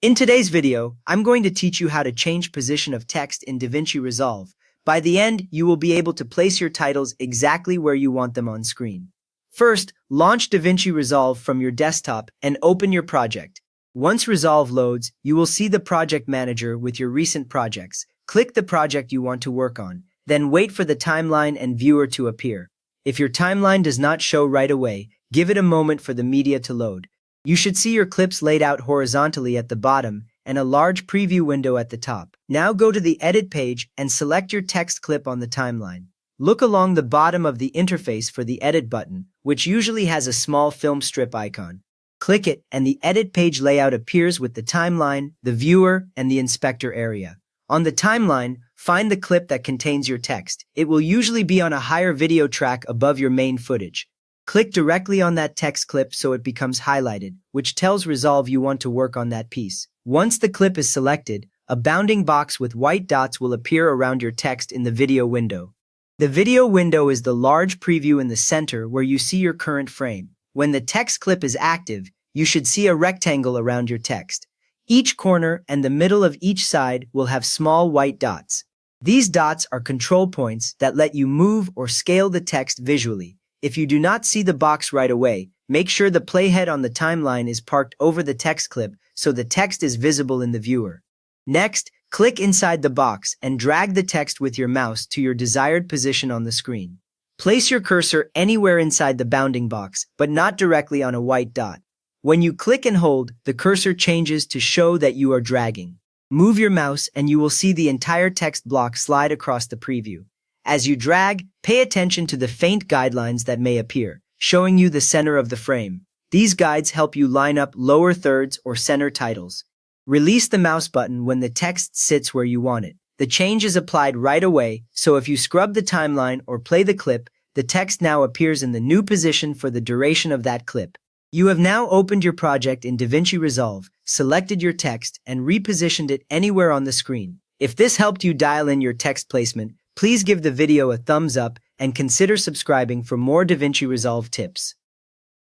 In today's video, I'm going to teach you how to change position of text in DaVinci Resolve. By the end, you will be able to place your titles exactly where you want them on screen. First, launch DaVinci Resolve from your desktop and open your project. Once Resolve loads, you will see the project manager with your recent projects. Click the project you want to work on, then wait for the timeline and viewer to appear. If your timeline does not show right away, give it a moment for the media to load. You should see your clips laid out horizontally at the bottom and a large preview window at the top. Now go to the Edit page and select your text clip on the timeline. Look along the bottom of the interface for the Edit button, which usually has a small film strip icon. Click it and the Edit page layout appears with the timeline, the viewer, and the inspector area. On the timeline, find the clip that contains your text. It will usually be on a higher video track above your main footage. Click directly on that text clip so it becomes highlighted, which tells Resolve you want to work on that piece. Once the clip is selected, a bounding box with white dots will appear around your text in the video window. The video window is the large preview in the center where you see your current frame. When the text clip is active, you should see a rectangle around your text. Each corner and the middle of each side will have small white dots. These dots are control points that let you move or scale the text visually. If you do not see the box right away, make sure the playhead on the timeline is parked over the text clip so the text is visible in the viewer. Next, click inside the box and drag the text with your mouse to your desired position on the screen. Place your cursor anywhere inside the bounding box, but not directly on a white dot. When you click and hold, the cursor changes to show that you are dragging. Move your mouse and you will see the entire text block slide across the preview. As you drag, pay attention to the faint guidelines that may appear, showing you the center of the frame. These guides help you line up lower thirds or center titles. Release the mouse button when the text sits where you want it. The change is applied right away, so if you scrub the timeline or play the clip, the text now appears in the new position for the duration of that clip. You have now opened your project in DaVinci Resolve, selected your text, and repositioned it anywhere on the screen. If this helped you dial in your text placement, please give the video a thumbs up and consider subscribing for more DaVinci Resolve tips.